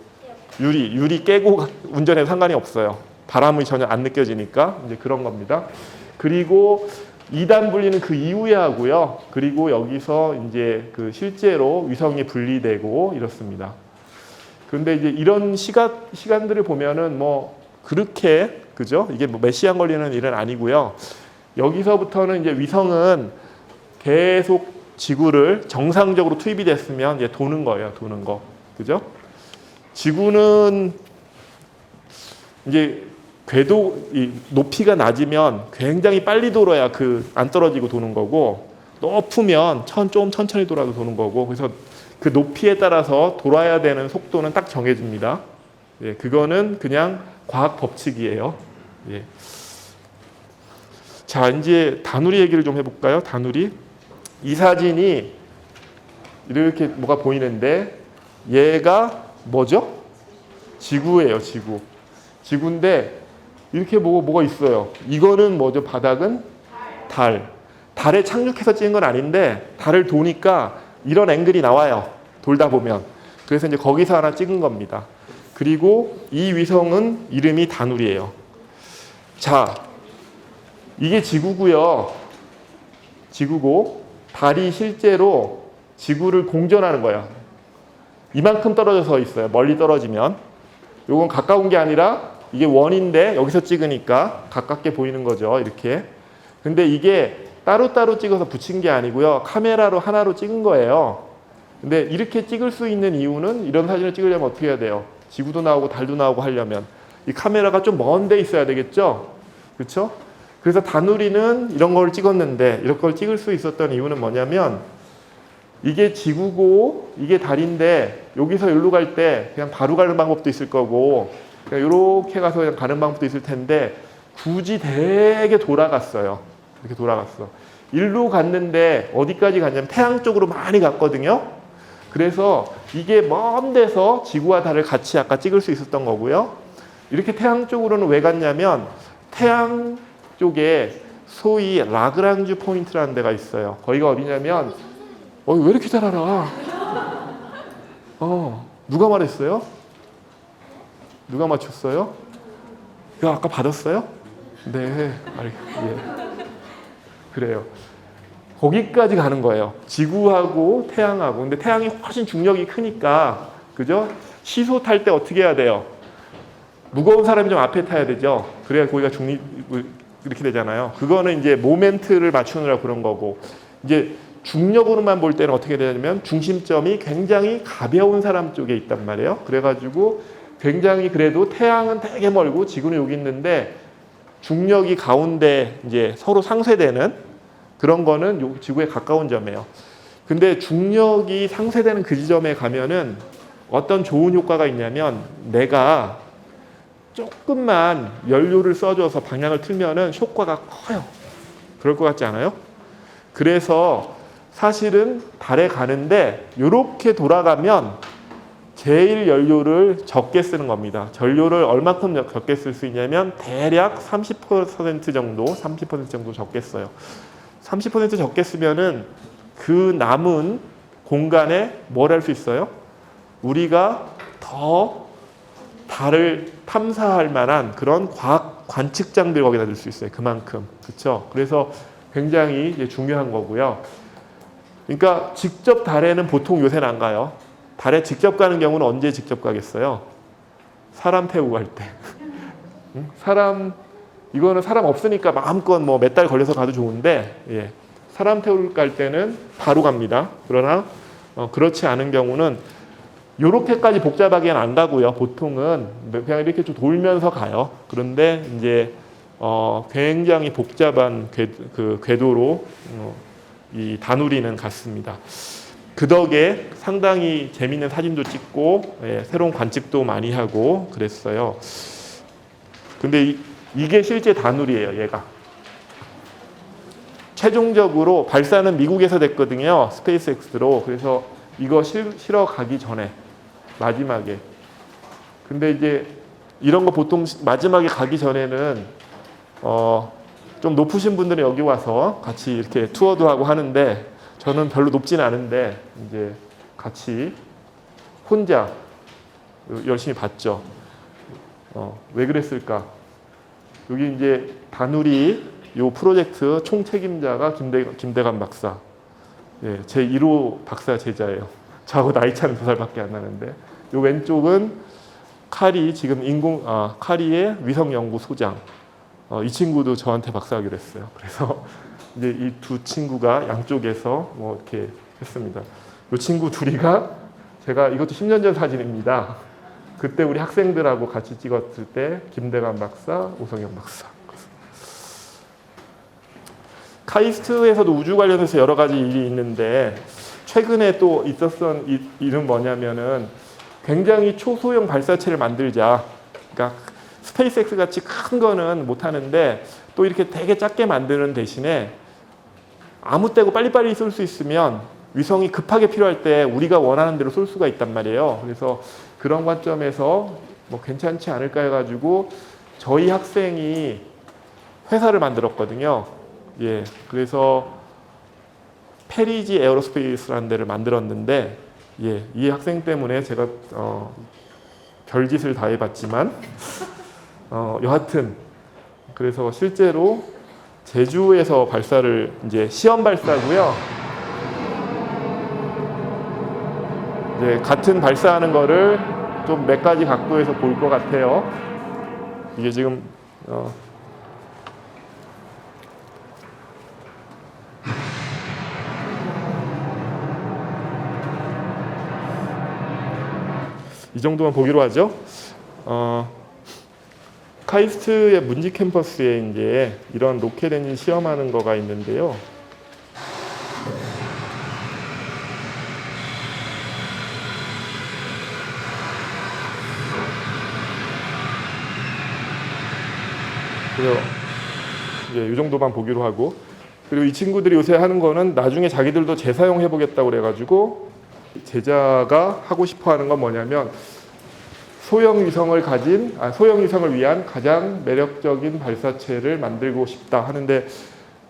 유리 깨고 운전해도 상관이 없어요. 바람이 전혀 안 느껴지니까 이제 그런 겁니다. 그리고 2단 분리는 그 이후에 하고요. 그리고 여기서 이제 그 실제로 위성이 분리되고 이렇습니다. 그런데 이제 이런 시간들을 보면은 뭐 그렇게 그죠? 이게 뭐 몇 시간 걸리는 일은 아니고요. 여기서부터는 이제 위성은 계속 지구를 정상적으로 투입이 됐으면 이제 도는 거예요. 도는 거. 그죠? 지구는 이제 궤도 이 높이가 낮으면 굉장히 빨리 돌아야 안 떨어지고 도는 거고, 높으면 좀 천천히 돌아도 도는 거고, 그래서 그 높이에 따라서 돌아야 되는 속도는 딱 정해집니다. 예, 그거는 그냥 과학 법칙이에요. 예. 자, 이제 다누리 얘기를 좀 해볼까요? 다누리. 이 사진이 이렇게 뭐가 보이는데, 얘가 뭐죠? 지구예요, 지구. 지구인데 이렇게 뭐가 있어요. 이거는 뭐죠? 바닥은 달. 달에 착륙해서 찍은 건 아닌데 달을 도니까 이런 앵글이 나와요. 돌다 보면. 그래서 이제 거기서 하나 찍은 겁니다. 그리고 이 위성은 이름이 다누리예요. 자, 이게 지구고요. 지구고 달이 실제로 지구를 공전하는 거예요. 이만큼 떨어져서 있어요. 멀리 떨어지면. 요건 가까운 게 아니라 이게 원인데 여기서 찍으니까 가깝게 보이는 거죠. 이렇게. 근데 이게 따로따로 찍어서 붙인 게 아니고요. 카메라로 하나로 찍은 거예요. 근데 이렇게 찍을 수 있는 이유는, 이런 사진을 찍으려면 어떻게 해야 돼요? 지구도 나오고 달도 나오고 하려면 이 카메라가 좀 먼 데 있어야 되겠죠? 그렇죠? 그래서 다누리는 이런 걸 찍었는데, 이런 걸 찍을 수 있었던 이유는 뭐냐면, 이게 지구고 이게 달인데 여기서 여기로 갈 때 그냥 바로 가는 방법도 있을 거고, 그냥 이렇게 가서 그냥 가는 방법도 있을 텐데 굳이 되게 돌아갔어요. 이렇게 돌아갔어. 일로 갔는데 어디까지 갔냐면 태양 쪽으로 많이 갔거든요. 그래서 이게 먼 데서 지구와 달을 같이 아까 찍을 수 있었던 거고요. 이렇게 태양 쪽으로는 왜 갔냐면, 태양 쪽에 소위 라그랑주 포인트라는 데가 있어요. 거기가 어디냐면, 왜 이렇게 잘 알아? 누가 말했어요? 누가 맞췄어요? 이거 아까 받았어요? 네, 예. 그래요. 거기까지 가는 거예요. 지구하고 태양하고. 근데 태양이 훨씬 중력이 크니까, 그죠? 시소 탈 때 어떻게 해야 돼요? 무거운 사람이 좀 앞에 타야 되죠. 그래야 거기가 이렇게 되잖아요. 그거는 이제 모멘트를 맞추느라 그런 거고, 이제 중력으로만 볼 때는 어떻게 되냐면 중심점이 굉장히 가벼운 사람 쪽에 있단 말이에요. 그래가지고 굉장히, 그래도 태양은 되게 멀고 지구는 여기 있는데 중력이 가운데 이제 서로 상쇄되는 그런 거는 지구에 가까운 점이에요. 근데 중력이 상쇄되는 그 지점에 가면은 어떤 좋은 효과가 있냐면, 내가 조금만 연료를 써줘서 방향을 틀면은 효과가 커요. 그럴 것 같지 않아요? 그래서 사실은 달에 가는데 이렇게 돌아가면 제일 연료를 적게 쓰는 겁니다. 전류를 얼마큼 적게 쓸 수 있냐면 대략 30% 정도 적게 써요. 30% 적게 쓰면은 그 남은 공간에 뭘 할 수 있어요? 우리가 더 달을 탐사할 만한 그런 과학 관측장들 거기다 둘 수 있어요. 그만큼. 그렇죠? 그래서 굉장히 이제 중요한 거고요. 그러니까 직접 달에는 보통 요새는 안 가요. 달에 직접 가는 경우는 언제 직접 가겠어요? 사람 태우고 갈 때. 이거는 사람 없으니까 마음껏 뭐 몇 달 걸려서 가도 좋은데, 예. 사람 태우고 갈 때는 바로 갑니다. 그러나 그렇지 않은 경우는 요렇게까지 복잡하게는 안 가고요. 보통은 그냥 이렇게 좀 돌면서 가요. 그런데 이제 굉장히 복잡한 궤도로 이 다누리는 갔습니다. 그 덕에 상당히 재밌는 사진도 찍고, 예, 새로운 관측도 많이 하고 그랬어요. 근데 이게 실제 다누리예요. 얘가 최종적으로 발사는 미국에서 됐거든요. 스페이스X로. 그래서 이거 실어 가기 전에 마지막에. 근데 이제 이런 거 보통 마지막에 가기 전에는 좀 높으신 분들은 여기 와서 같이 이렇게 투어도 하고 하는데, 저는 별로 높지는 않은데 이제 같이 혼자 열심히 봤죠. 왜 그랬을까? 여기 이제 다누리 요 프로젝트 총 책임자가 김대관 박사. 예, 제 1호 박사 제자예요. 저하고 나이 차는 2살밖에 안 나는데. 요 왼쪽은 카리, 지금 카리의 위성연구소장. 이 친구도 저한테 박사하기로 했어요. 그래서 이제 이 두 친구가 양쪽에서 뭐 이렇게 했습니다. 이 친구 둘이가 제가 이것도 10년 전 사진입니다. 그때 우리 학생들하고 같이 찍었을 때 김대관 박사, 오성영 박사. 카이스트에서도 우주 관련해서 여러 가지 일이 있는데 최근에 또 있었던 일은 뭐냐면은 굉장히 초소형 발사체를 만들자. 그러니까 스페이스X 같이 큰 거는 못 하는데 또 이렇게 되게 작게 만드는 대신에 아무 때고 빨리빨리 쏠 수 있으면 위성이 급하게 필요할 때 우리가 원하는 대로 쏠 수가 있단 말이에요. 그래서 그런 관점에서 뭐 괜찮지 않을까 해가지고 저희 학생이 회사를 만들었거든요. 예, 그래서 페리지 에어로스페이스라는 데를 만들었는데, 예, 이 학생 때문에 제가 별짓을 다 해봤지만, 여하튼 그래서 실제로 제주에서 발사를 이제 시험 발사고요. 이제 같은 발사하는 거를 좀 몇 가지 각도에서 볼 것 같아요. 이게 지금 이 정도만 보기로 하죠. 카이스트의 문지 캠퍼스에 이제 이런 로켓 엔진 시험하는 거가 있는데요. 그래서 이제 이 정도만 보기로 하고, 그리고 이 친구들이 요새 하는 거는 나중에 자기들도 재사용해 보겠다고 그래가지고 제자가 하고 싶어 하는 건 뭐냐면 소형 위성을 위한 가장 매력적인 발사체를 만들고 싶다 하는데,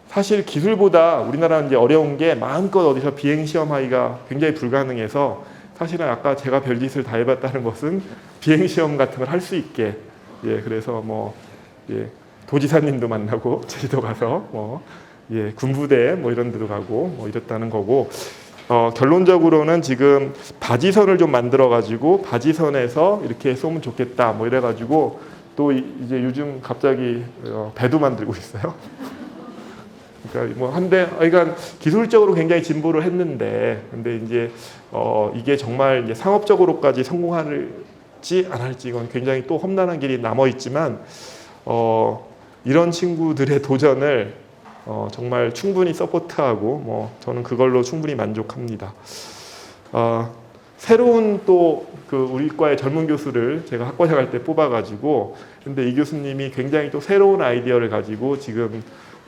사실 기술보다 우리나라는 이제 어려운 게 마음껏 어디서 비행 시험하기가 굉장히 불가능해서, 사실은 아까 제가 별짓을 다 해봤다는 것은 비행 시험 같은 걸 할 수 있게, 예, 그래서 뭐 예, 도지사님도 만나고 제주도 가서 뭐 예, 군부대 뭐 이런 데도 가고 뭐 이랬다는 거고, 결론적으로는 지금 바지선을 좀 만들어 가지고 바지선에서 이렇게 쏘면 좋겠다 뭐 이래 가지고 또 이제 요즘 갑자기 배도 만들고 있어요. 그러니까 뭐 한데, 그러니까 기술적으로 굉장히 진보를 했는데, 근데 이제 이게 정말 이제 상업적으로까지 성공할지 안 할지 이건 굉장히 또 험난한 길이 남아 있지만, 이런 친구들의 도전을 정말 충분히 서포트하고 뭐 저는 그걸로 충분히 만족합니다. 새로운 또 그 우리 과의 젊은 교수를 제가 학과에 갈 때 뽑아가지고, 근데 이 교수님이 굉장히 또 새로운 아이디어를 가지고 지금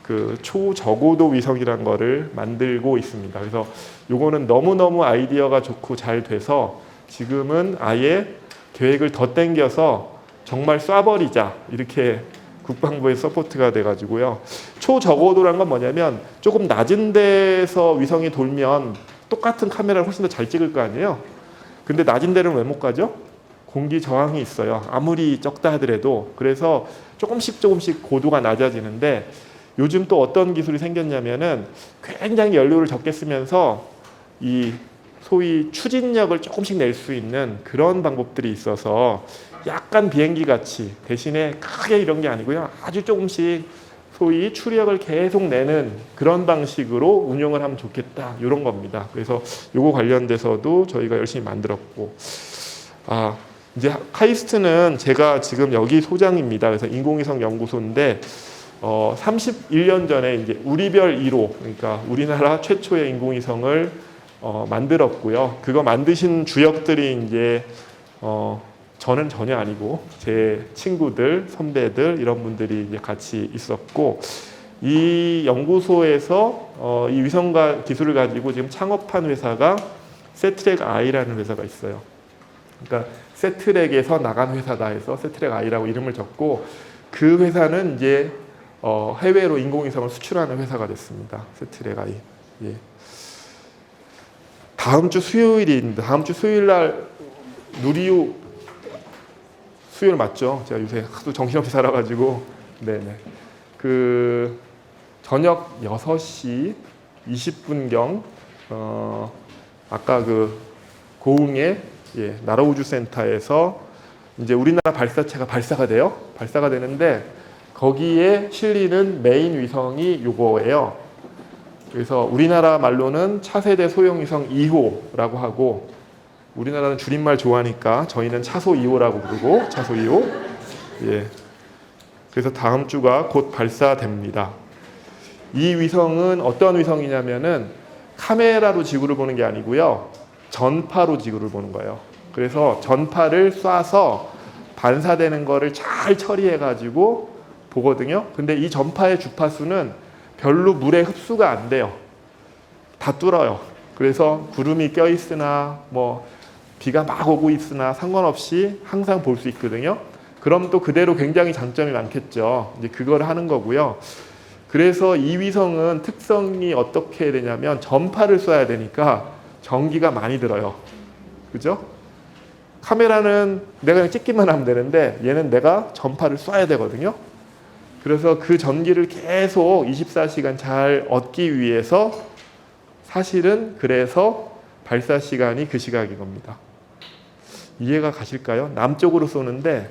그 초저고도 위성이라는 거를 만들고 있습니다. 그래서 요거는 너무너무 아이디어가 좋고 잘 돼서 지금은 아예 계획을 더 땡겨서 정말 쏴버리자 이렇게 국방부의 서포트가 돼가지고요. 초저고도란 건 뭐냐면 조금 낮은 데서 위성이 돌면 똑같은 카메라를 훨씬 더 잘 찍을 거 아니에요. 근데 낮은 데는 왜 못 가죠? 공기 저항이 있어요. 아무리 적다 하더라도. 그래서 조금씩 고도가 낮아지는데, 요즘 또 어떤 기술이 생겼냐면은 굉장히 연료를 적게 쓰면서 이 소위 추진력을 조금씩 낼 수 있는 그런 방법들이 있어서 약간 비행기 같이, 대신에 크게 이런 게 아니고요. 아주 조금씩 소위 추력을 계속 내는 그런 방식으로 운영을 하면 좋겠다. 이런 겁니다. 그래서 요거 관련돼서도 저희가 열심히 만들었고, 이제 카이스트는 제가 지금 여기 소장입니다. 그래서 인공위성 연구소인데, 31년 전에 이제 우리별 1호, 그러니까 우리나라 최초의 인공위성을 만들었고요. 그거 만드신 주역들이 이제 저는 전혀 아니고 제 친구들, 선배들 이런 분들이 이제 같이 있었고, 이 연구소에서 이 위성과 기술을 가지고 지금 창업한 회사가 세트랙 I라는 회사가 있어요. 그러니까 세트랙에서 나간 회사다 해서 세트랙 I라고 이름을 적고, 그 회사는 이제 해외로 인공위성을 수출하는 회사가 됐습니다. 세트랙 I. 예. 다음 주 수요일인데, 다음 주 수요일 날 누리호 수요일 맞죠? 제가 요새 하도 정신없이 살아가지고. 네네. 그 저녁 6시 20분경 아까 그 고흥의 나라우주센터에서 이제 우리나라 발사체가 발사가 되는데, 거기에 실리는 메인 위성이 요거예요. 그래서 우리나라 말로는 차세대 소형위성 2호라고 하고 우리나라는 줄임말 좋아하니까 저희는 차소 2호라고 부르고 차소 2호. 예. 그래서 다음 주가 곧 발사됩니다. 이 위성은 어떤 위성이냐면은 카메라로 지구를 보는 게 아니고요. 전파로 지구를 보는 거예요. 그래서 전파를 쏴서 반사되는 거를 잘 처리해 가지고 보거든요. 근데 이 전파의 주파수는 별로 물에 흡수가 안 돼요. 다 뚫어요. 그래서 구름이 껴 있으나 뭐 비가 막 오고 있으나 상관없이 항상 볼 수 있거든요. 그럼 또 그대로 굉장히 장점이 많겠죠. 이제 그걸 하는 거고요. 그래서 이 위성은 특성이 어떻게 되냐면 전파를 쏴야 되니까 전기가 많이 들어요. 그죠? 카메라는 내가 그냥 찍기만 하면 되는데 얘는 내가 전파를 쏴야 되거든요. 그래서 그 전기를 계속 24시간 잘 얻기 위해서 사실은 그래서 발사 시간이 그 시각인 겁니다. 이해가 가실까요? 남쪽으로 쏘는데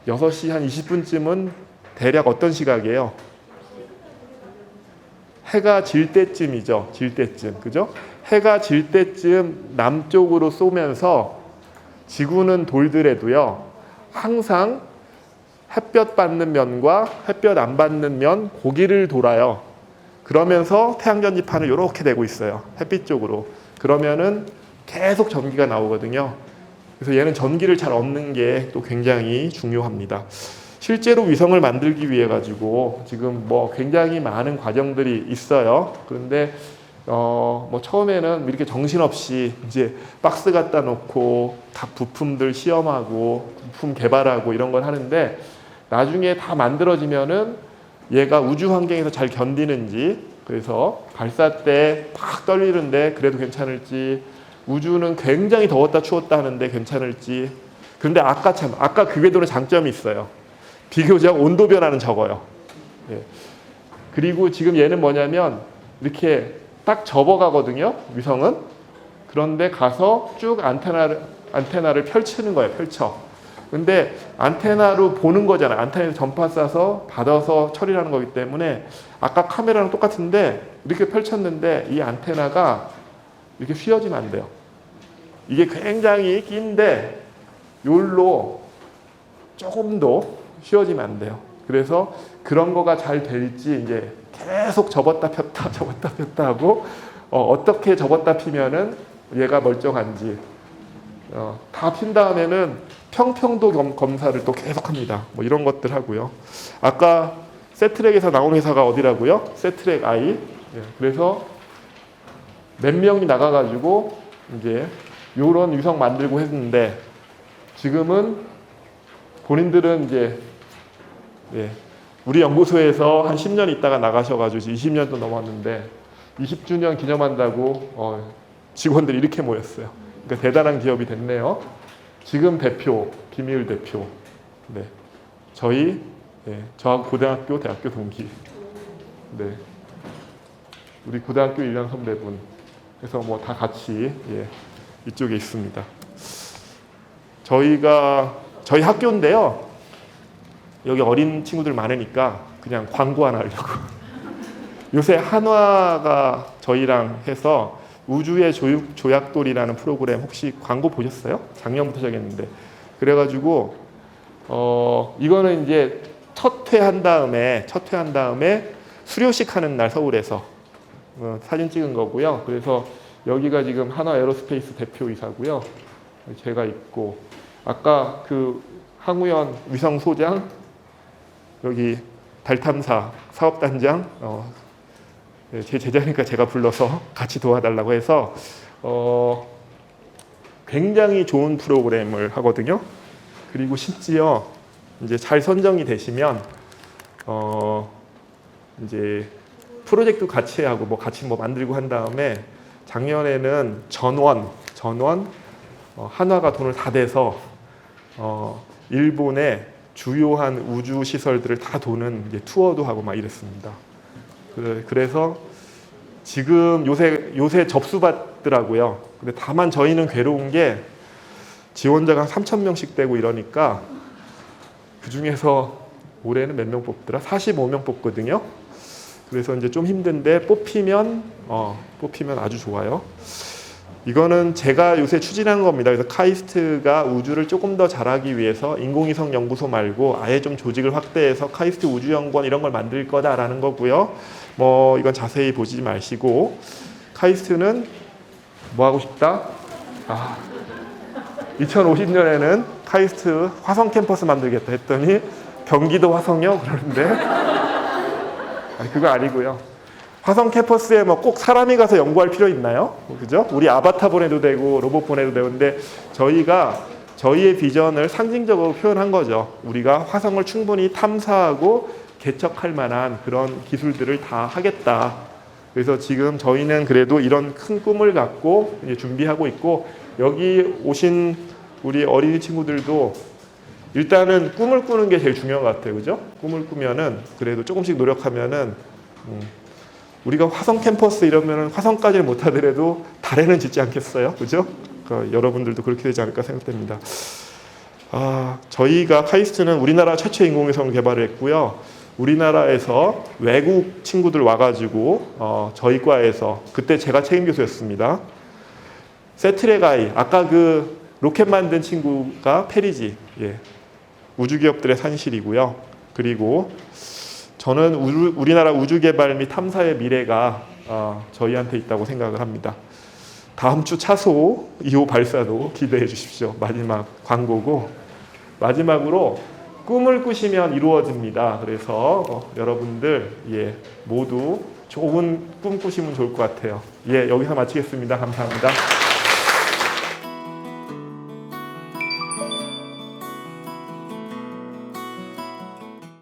6시 한 20분쯤은 대략 어떤 시각이에요? 해가 질 때쯤이죠. 질 때쯤. 그죠? 해가 질 때쯤 남쪽으로 쏘면서 지구는 돌더라도요. 항상 햇볕 받는 면과 햇볕 안 받는 면 고기를 돌아요. 그러면서 태양전지판을 이렇게 대고 있어요. 햇빛 쪽으로. 그러면은 계속 전기가 나오거든요. 그래서 얘는 전기를 잘 얻는 게 또 굉장히 중요합니다. 실제로 위성을 만들기 위해 가지고 지금 뭐 굉장히 많은 과정들이 있어요. 그런데 뭐 처음에는 이렇게 정신없이 이제 박스 갖다 놓고 각 부품들 시험하고 부품 개발하고 이런 걸 하는데 나중에 다 만들어지면은 얘가 우주 환경에서 잘 견디는지, 그래서 발사 때 팍 떨리는데 그래도 괜찮을지, 우주는 굉장히 더웠다 추웠다 하는데 괜찮을지. 그런데 아까 그 궤도는 장점이 있어요. 비교적 온도 변화는 적어요. 예. 그리고 지금 얘는 뭐냐면 이렇게 딱 접어가거든요. 위성은. 그런데 가서 쭉 안테나를 펼치는 거예요. 펼쳐. 근데 안테나로 보는 거잖아요. 안테나에서 전파 쏴서 받아서 처리하는 거기 때문에 아까 카메라랑 똑같은데 이렇게 펼쳤는데 이 안테나가 이렇게 휘어지면 안 돼요. 이게 굉장히 긴데 요로 조금 더 휘어지면 안 돼요. 그래서 그런 거가 잘 될지 이제 계속 접었다 폈다 접었다 폈다 하고 어떻게 접었다 피면은 얘가 멀쩡한지 다 핀 다음에는 평평도 검사를 또 계속 합니다. 뭐 이런 것들 하고요. 아까 세트랙에서 나온 회사가 어디라고요? 세트랙 I. 예, 그래서 몇 명이 나가가지고 이제 요런 위성 만들고 했는데 지금은 본인들은 이제 우리 연구소에서 한 10년 있다가 나가셔가지고 20년도 넘었는데 20주년 기념한다고 직원들이 이렇게 모였어요. 그러니까 대단한 기업이 됐네요. 지금 대표 김희율 대표, 네, 저하고 고등학교 대학교 동기, 네, 우리 고등학교 1년 선배분, 그래서 뭐 다 같이 이쪽에 있습니다. 저희 학교인데요. 여기 어린 친구들 많으니까 그냥 광고 하나 하려고. 요새 한화가 저희랑 해서 우주의 조약돌이라는 프로그램 혹시 광고 보셨어요? 작년부터 시작했는데. 그래가지고 이거는 이제 첫 회 한 다음에 수료식 하는 날 서울에서 사진 찍은 거고요. 그래서 여기가 지금 한화 에어로스페이스 대표이사고요. 제가 있고 아까 그 항우연 위성 소장, 여기 달 탐사 사업단장, 제 제자니까 제가 불러서 같이 도와달라고 해서 굉장히 좋은 프로그램을 하거든요. 그리고 심지어 이제 잘 선정이 되시면 이제 프로젝트 같이 하고 같이 만들고 한 다음에 작년에는 전원 한화가 돈을 다 대서 일본의 주요한 우주 시설들을 다 도는 이제 투어도 하고 막 이랬습니다. 그래서 지금 요새 접수받더라고요. 근데 다만 저희는 괴로운 게 지원자가 3,000명씩 되고 이러니까 그 중에서 올해는 몇 명 뽑더라? 45명 뽑거든요. 그래서 이제 좀 힘든데 뽑히면 아주 좋아요. 이거는 제가 요새 추진하는 겁니다. 그래서 카이스트가 우주를 조금 더 잘하기 위해서 인공위성 연구소 말고 아예 좀 조직을 확대해서 카이스트 우주연구원 이런 걸 만들 거다라는 거고요. 뭐 이건 자세히 보지 마시고 카이스트는 뭐 하고 싶다? 2050년에는 카이스트 화성 캠퍼스 만들겠다 했더니 경기도 화성이요? 그러는데 그거 아니고요. 화성 캠퍼스에 뭐 꼭 사람이 가서 연구할 필요 있나요? 그죠? 우리 아바타 보내도 되고 로봇 보내도 되고 근데 저희가 저희의 비전을 상징적으로 표현한 거죠. 우리가 화성을 충분히 탐사하고 개척할 만한 그런 기술들을 다 하겠다. 그래서 지금 저희는 그래도 이런 큰 꿈을 갖고 이제 준비하고 있고 여기 오신 우리 어린이 친구들도 일단은 꿈을 꾸는 게 제일 중요한 것 같아요. 그죠? 꿈을 꾸면은 그래도 조금씩 노력하면은 우리가 화성 캠퍼스 이러면은 화성까지는 못 하더라도 달에는 짓지 않겠어요? 그죠? 그러니까 여러분들도 그렇게 되지 않을까 생각됩니다. 저희가 카이스트는 우리나라 최초 인공위성을 개발을 했고요. 우리나라에서 외국 친구들 와가지고 저희 과에서 그때 제가 책임 교수였습니다. 세트레가이 아까 그 로켓 만든 친구가 페리지 우주기업들의 산실이고요. 그리고 저는 우리나라 우주개발 및 탐사의 미래가 저희한테 있다고 생각을 합니다. 다음 주 차소 2호 발사도 기대해 주십시오. 마지막 광고고 마지막으로 꿈을 꾸시면 이루어집니다. 그래서 여러분들 모두 좋은 꿈 꾸시면 좋을 것 같아요. 여기서 마치겠습니다. 감사합니다.